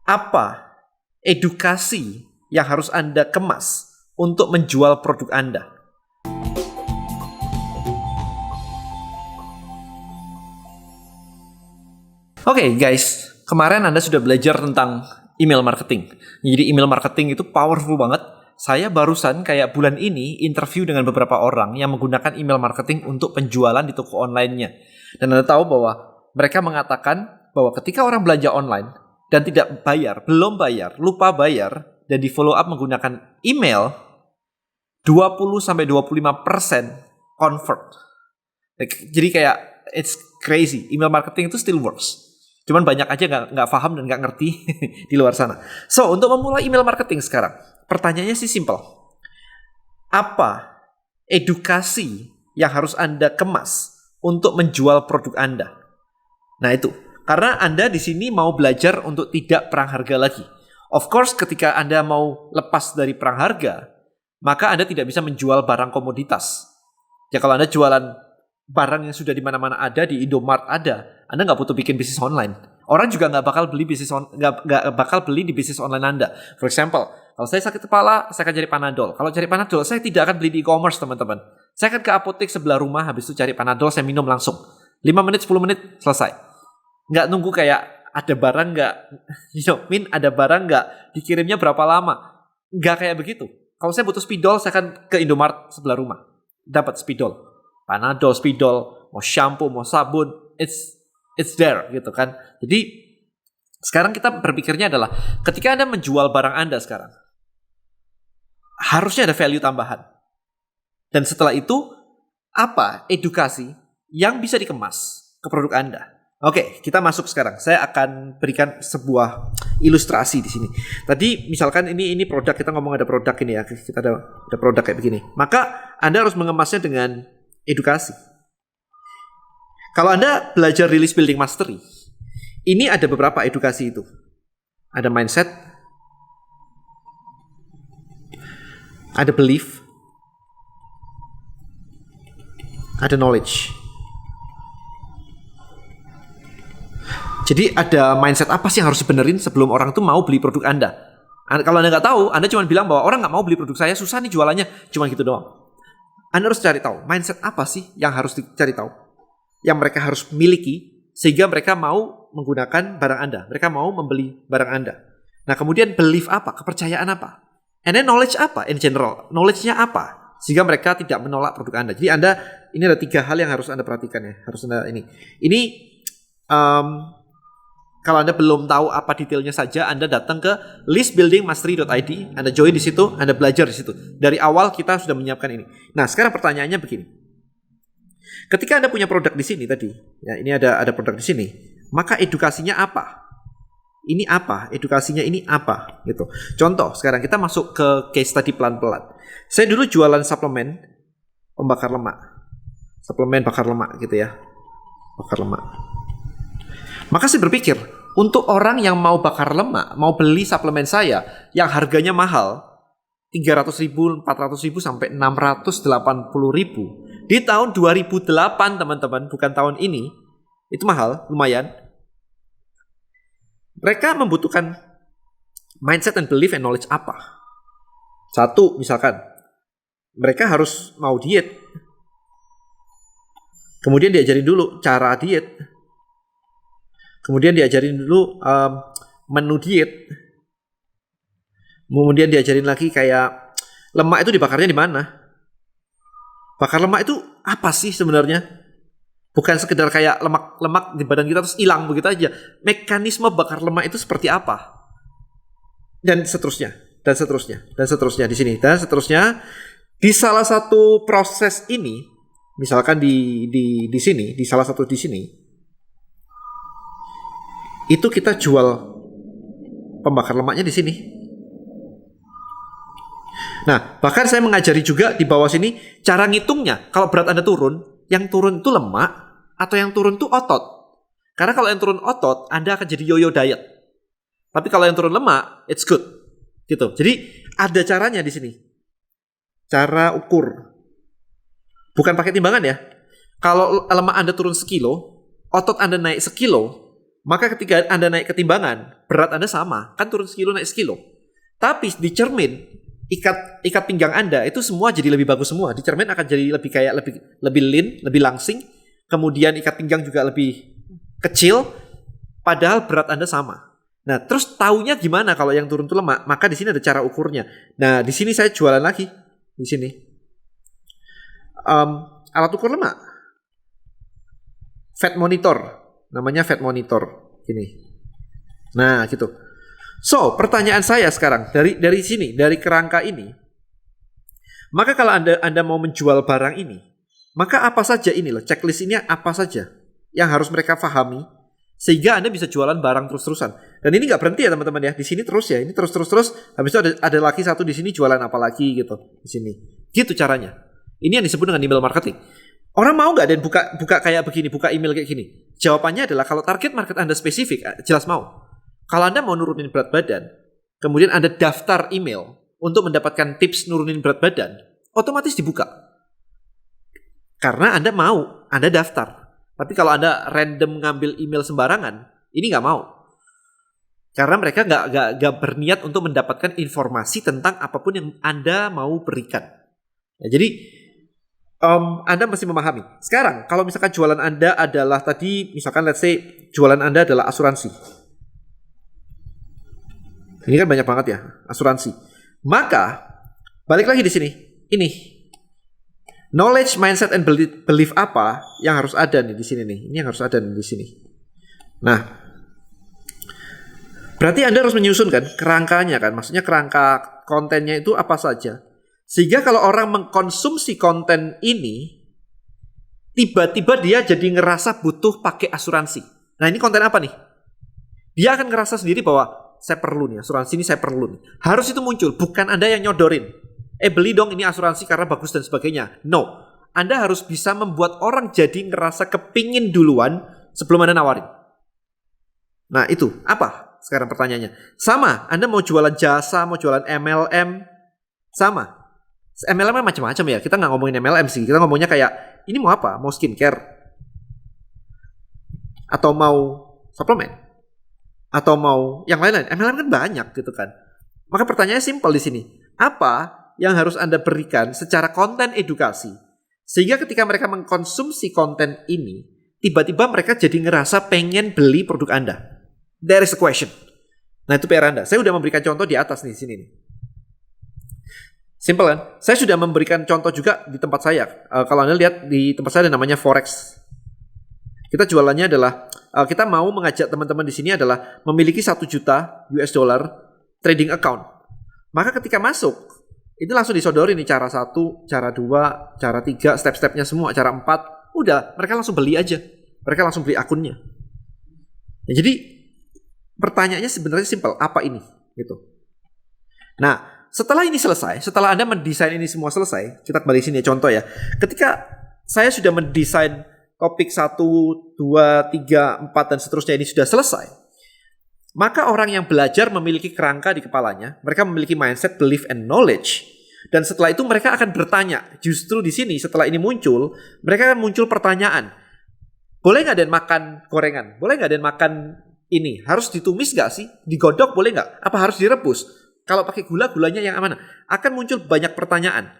Apa edukasi yang harus Anda kemas untuk menjual produk Anda? Oke, guys, kemarin Anda sudah belajar tentang email marketing. Jadi email marketing itu powerful banget. Saya barusan kayak bulan ini interview dengan beberapa orang yang menggunakan email marketing untuk penjualan di toko online-nya. Dan Anda tahu bahwa mereka mengatakan bahwa ketika orang belanja online dan tidak bayar, belum bayar, lupa bayar, dan di follow up menggunakan email, 20-25% convert. Jadi kayak it's crazy. Email marketing itu still works. Cuman banyak aja nggak paham dan nggak ngerti di luar sana. So, untuk memulai email marketing sekarang, pertanyaannya sih simple. Apa edukasi yang harus Anda kemas untuk menjual produk Anda? Nah itu, karena Anda di sini mau belajar untuk tidak perang harga lagi. Of course, ketika Anda mau lepas dari perang harga, maka Anda tidak bisa menjual barang komoditas. Ya kalau Anda jualan barang yang sudah di mana-mana ada, di Indomart ada, Anda nggak butuh bikin bisnis online. Orang juga nggak bakal beli di bisnis online Anda. For example, kalau saya sakit kepala, saya akan cari Panadol. Kalau cari Panadol, saya tidak akan beli di e-commerce, teman-teman. Saya akan ke apotek sebelah rumah, habis itu cari Panadol, saya minum langsung. 5 menit, 10 menit, selesai. Nggak nunggu kayak ada barang nggak, ada barang nggak, dikirimnya berapa lama. Nggak kayak begitu. Kalau saya butuh spidol, saya akan ke Indomart sebelah rumah. Dapat spidol. Panadol, spidol, mau shampoo, mau sabun, it's there gitu kan. Jadi sekarang kita berpikirnya adalah ketika Anda menjual barang Anda sekarang, harusnya ada value tambahan. Dan setelah itu, apa edukasi yang bisa dikemas ke produk Anda? Oke, kita masuk sekarang. Saya akan berikan sebuah ilustrasi di sini. Tadi misalkan ini produk, kita ngomong ada produk ini ya. Kita ada produk kayak begini. Maka Anda harus mengemasnya dengan edukasi. Kalau Anda belajar release building mastery, ini ada beberapa edukasi itu. Ada mindset, ada belief, ada knowledge. Jadi ada mindset apa sih yang harus dibenerin sebelum orang tuh mau beli produk Anda. Kalau Anda nggak tahu, Anda cuma bilang bahwa orang nggak mau beli produk saya, susah nih jualannya, cuma gitu doang. Anda harus cari tahu, mindset apa sih yang harus dicari tahu, yang mereka harus miliki, sehingga mereka mau menggunakan barang Anda, mereka mau membeli barang Anda. Nah kemudian belief apa, kepercayaan apa, and then knowledge apa, in general, knowledge-nya apa, sehingga mereka tidak menolak produk Anda. Jadi ini ada 3 hal yang harus Anda perhatikan ya, harus Anda ini. Kalau Anda belum tahu apa detailnya saja, Anda datang ke listbuildingmastery.id, Anda join di situ, Anda belajar di situ. Dari awal kita sudah menyiapkan ini. Nah, sekarang pertanyaannya begini. Ketika Anda punya produk di sini tadi, ya ini ada produk di sini, maka edukasinya apa? Ini apa? Edukasinya ini apa? Gitu. Contoh, sekarang kita masuk ke case study pelan-pelan. Saya dulu jualan suplemen pembakar lemak. Suplemen bakar lemak gitu ya. Bakar lemak. Maka saya berpikir, untuk orang yang mau bakar lemak, mau beli suplemen saya yang harganya mahal, 300.000, 400.000 sampai 680.000 di tahun 2008 teman-teman, bukan tahun ini, itu mahal, lumayan. Mereka membutuhkan mindset and belief and knowledge apa? Satu, misalkan, mereka harus mau diet. Kemudian diajarin dulu cara diet. Kemudian diajarin dulu menu diet. Kemudian diajarin lagi kayak lemak itu dibakarnya di mana. Bakar lemak itu apa sih sebenarnya? Bukan sekedar kayak lemak di badan kita terus hilang begitu aja. Mekanisme bakar lemak itu seperti apa? Dan seterusnya, dan seterusnya, dan seterusnya di sini, dan seterusnya. Di salah satu proses ini, misalkan di sini, di salah satu di sini, itu kita jual pembakar lemaknya di sini. Nah, bahkan saya mengajari juga di bawah sini cara ngitungnya. Kalau berat Anda turun, yang turun itu lemak atau yang turun itu otot. Karena kalau yang turun otot, Anda akan jadi yo-yo diet. Tapi kalau yang turun lemak, it's good. Gitu. Jadi ada caranya di sini. Cara ukur. Bukan pakai timbangan ya. Kalau lemak Anda turun 1 kilo, otot Anda naik 1 kilo, Maka ketika Anda naik ketimbangan, berat Anda sama, kan turun sekilo naik sekilo. Tapi di cermin, ikat pinggang Anda itu semua jadi lebih bagus semua. Di cermin akan jadi lebih lean, lebih langsing. Kemudian ikat pinggang juga lebih kecil, padahal berat Anda sama. Nah, terus taunya gimana kalau yang turun itu lemak? Maka di sini ada cara ukurnya. Nah, di sini saya jualan lagi. Di sini. Alat ukur lemak. Fat monitor. Namanya fat monitor. Ini. Nah, gitu. So, pertanyaan saya sekarang. Dari sini, dari kerangka ini. Maka kalau Anda mau menjual barang ini, maka apa saja ini loh, checklist ini apa saja yang harus mereka pahami sehingga Anda bisa jualan barang terus-terusan. Dan ini nggak berhenti ya teman-teman ya. Di sini terus ya. Ini terus. Habis itu ada lagi satu di sini jualan apa lagi gitu. Di sini. Gitu caranya. Ini yang disebut dengan email marketing. Orang mau nggak dan buka kayak begini, buka email kayak gini? Jawabannya adalah kalau target market Anda spesifik, jelas mau. Kalau Anda mau nurunin berat badan, kemudian Anda daftar email untuk mendapatkan tips nurunin berat badan, otomatis dibuka. Karena Anda mau, Anda daftar. Tapi kalau Anda random ngambil email sembarangan, ini nggak mau. Karena mereka nggak berniat untuk mendapatkan informasi tentang apapun yang Anda mau berikan. Ya, jadi Anda mesti memahami. Sekarang kalau misalkan jualan Anda adalah tadi, misalkan let's say jualan Anda adalah asuransi. Ini kan banyak banget ya, asuransi. Maka balik lagi di sini. Ini knowledge, mindset, and belief apa yang harus ada nih di sini nih. Ini yang harus ada nih di sini. Nah, berarti Anda harus menyusun kan kerangkanya kan. Maksudnya kerangka kontennya itu apa saja. Sehingga kalau orang mengkonsumsi konten ini, tiba-tiba dia jadi ngerasa butuh pakai asuransi. Nah, ini konten apa nih? Dia akan ngerasa sendiri bahwa saya perlu nih, asuransi ini saya perlu nih. Harus itu muncul, bukan Anda yang nyodorin. Beli dong ini asuransi karena bagus dan sebagainya. No, Anda harus bisa membuat orang jadi ngerasa kepingin duluan sebelum Anda nawarin. Nah itu, apa sekarang pertanyaannya? Sama, Anda mau jualan jasa, mau jualan MLM, sama. MLM macam-macam ya, kita nggak ngomongin MLM sih. Kita ngomongnya kayak, ini mau apa? Mau skincare? Atau mau suplemen? Atau mau yang lain-lain? MLM kan banyak gitu kan. Maka pertanyaannya simpel di sini. Apa yang harus Anda berikan secara konten edukasi sehingga ketika mereka mengkonsumsi konten ini tiba-tiba mereka jadi ngerasa pengen beli produk Anda? There is a question. Nah itu PR Anda. Saya sudah memberikan contoh di atas nih sini nih. Simple kan? Saya sudah memberikan contoh juga di tempat saya. Kalau Anda lihat di tempat saya ada namanya Forex. Kita jualannya adalah kita mau mengajak teman-teman di sini adalah memiliki 1 juta US dollar trading account. Maka ketika masuk itu langsung disodori nih cara 1, cara 2, cara 3, step-stepnya semua, cara 4. Udah, mereka langsung beli aja. Mereka langsung beli akunnya. Ya, jadi pertanyaannya sebenarnya simpel, apa ini? Gitu. Nah, setelah ini selesai, setelah Anda mendesain ini semua selesai, kita kembali sini ya, contoh ya. Ketika saya sudah mendesain topik 1, 2, 3, 4 dan seterusnya ini sudah selesai, maka orang yang belajar memiliki kerangka di kepalanya, mereka memiliki mindset, belief, and knowledge. Dan setelah itu mereka akan bertanya. Justru di sini setelah ini muncul, mereka akan muncul pertanyaan. Boleh nggak Dan makan gorengan? Boleh nggak Dan makan ini? Harus ditumis nggak sih? Digodok boleh nggak? Apa harus direbus? Kalau pakai gulanya yang mana? Akan muncul banyak pertanyaan.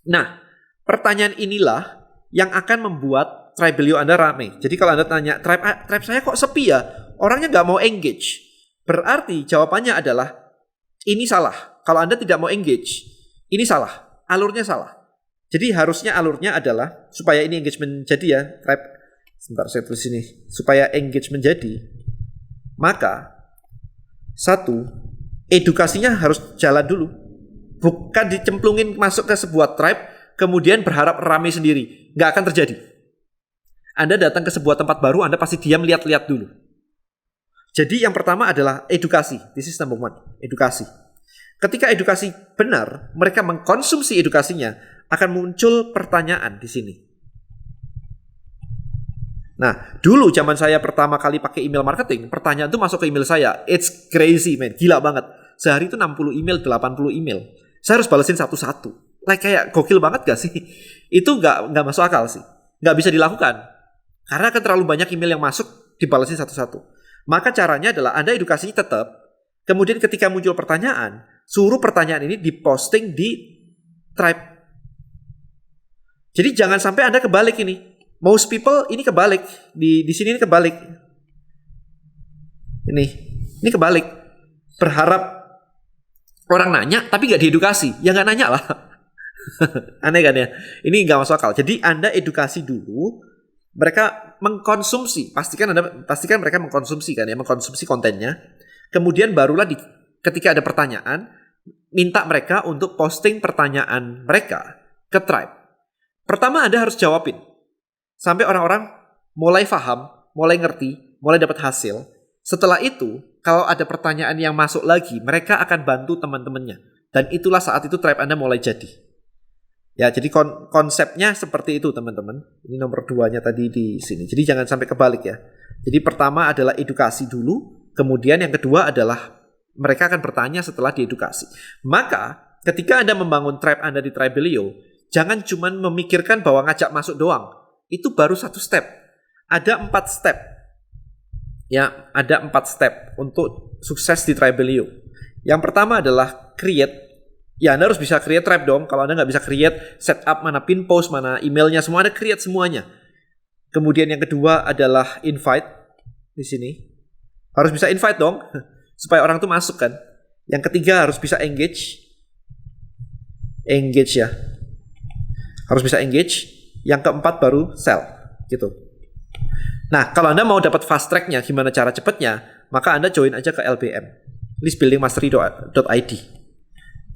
Nah, pertanyaan inilah yang akan membuat tribe beliau Anda ramai. Jadi kalau Anda tanya, tribe saya kok sepi ya? Orangnya nggak mau engage. Berarti jawabannya adalah ini salah. Kalau Anda tidak mau engage, ini salah. Alurnya salah. Jadi harusnya alurnya adalah supaya ini engagement jadi ya. Sebentar saya tulis ini. Supaya engagement jadi, maka 1, edukasinya harus jalan dulu. Bukan dicemplungin masuk ke sebuah tribe, kemudian berharap ramai sendiri. Nggak akan terjadi. Anda datang ke sebuah tempat baru, Anda pasti diam lihat-lihat dulu. Jadi yang pertama adalah edukasi. This is number 1, edukasi. Ketika edukasi benar, mereka mengkonsumsi edukasinya, akan muncul pertanyaan di sini. Nah, dulu zaman saya pertama kali pakai email marketing, pertanyaan itu masuk ke email saya. It's crazy, man. Gila banget. Sehari itu 60 email, 80 email. Saya harus balesin satu-satu. Kayak gokil banget gak sih? Itu gak masuk akal sih. Gak bisa dilakukan. Karena kan terlalu banyak email yang masuk, dibalasin satu-satu. Maka caranya adalah Anda edukasi tetap. Kemudian ketika muncul pertanyaan, suruh pertanyaan ini diposting di Tribe. Jadi jangan sampai Anda kebalik ini. Most people ini kebalik. Di sini ini kebalik. Ini kebalik. Berharap orang nanya tapi gak diedukasi. Ya gak nanya lah. Aneh kan ya. Ini gak masuk akal. Jadi Anda edukasi dulu. Mereka mengkonsumsi. Pastikan mereka mengkonsumsi kan ya. Mengkonsumsi kontennya. Kemudian barulah ketika ada pertanyaan, minta mereka untuk posting pertanyaan mereka ke Tribe. Pertama Anda harus jawabin. Sampai orang-orang mulai paham, mulai ngerti, mulai dapat hasil. Setelah itu, kalau ada pertanyaan yang masuk lagi, mereka akan bantu teman-temannya. Dan itulah saat itu Tribe Anda mulai jadi. Ya, jadi konsepnya seperti itu teman-teman. Ini nomor 2-nya tadi di sini. Jadi jangan sampai kebalik ya. Jadi pertama adalah edukasi dulu. Kemudian yang kedua adalah mereka akan bertanya setelah diedukasi. Maka ketika Anda membangun Tribe Anda di Tribelio, jangan cuma memikirkan bahwa ngajak masuk doang. Itu baru satu step. Ada 4 step. Ya, ada 4 step untuk sukses di Tribelio. Yang pertama adalah create. Ya, Anda harus bisa create Tribe dong. Kalau Anda nggak bisa create, setup mana pin post, mana emailnya, semua Anda create semuanya. Kemudian yang kedua adalah invite. Di sini. Harus bisa invite dong. Supaya orang tuh masuk kan. Yang ketiga harus bisa engage. Engage ya. Harus bisa engage. Yang keempat baru sell. Gitu. Nah, kalau Anda mau dapat fast track-nya, gimana cara cepatnya, maka Anda join aja ke LBM, listbuildingmastery.id.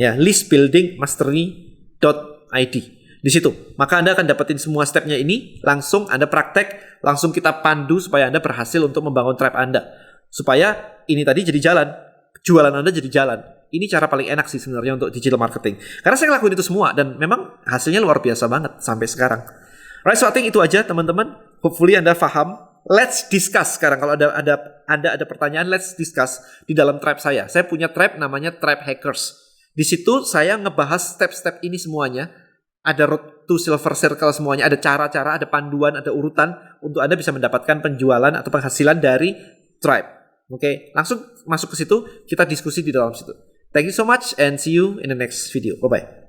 Ya, listbuildingmastery.id. Di situ, maka Anda akan dapetin semua step-nya ini, langsung Anda praktek, langsung kita pandu supaya Anda berhasil untuk membangun Tribe Anda. Supaya ini tadi jadi jalan, jualan Anda jadi jalan. Ini cara paling enak sih sebenarnya untuk digital marketing. Karena saya ngelakuin itu semua dan memang hasilnya luar biasa banget sampai sekarang. Right, so I think itu aja teman-teman. Hopefully Anda paham. Let's discuss sekarang. Kalau Anda ada pertanyaan, let's discuss di dalam Tribe saya. Saya punya Tribe namanya Tribe Hackers. Di situ saya ngebahas step-step ini semuanya. Ada road to silver circle semuanya. Ada cara-cara, ada panduan, ada urutan untuk Anda bisa mendapatkan penjualan atau penghasilan dari Tribe. Oke, langsung masuk ke situ. Kita diskusi di dalam situ. Thank you so much and see you in the next video. Bye-bye.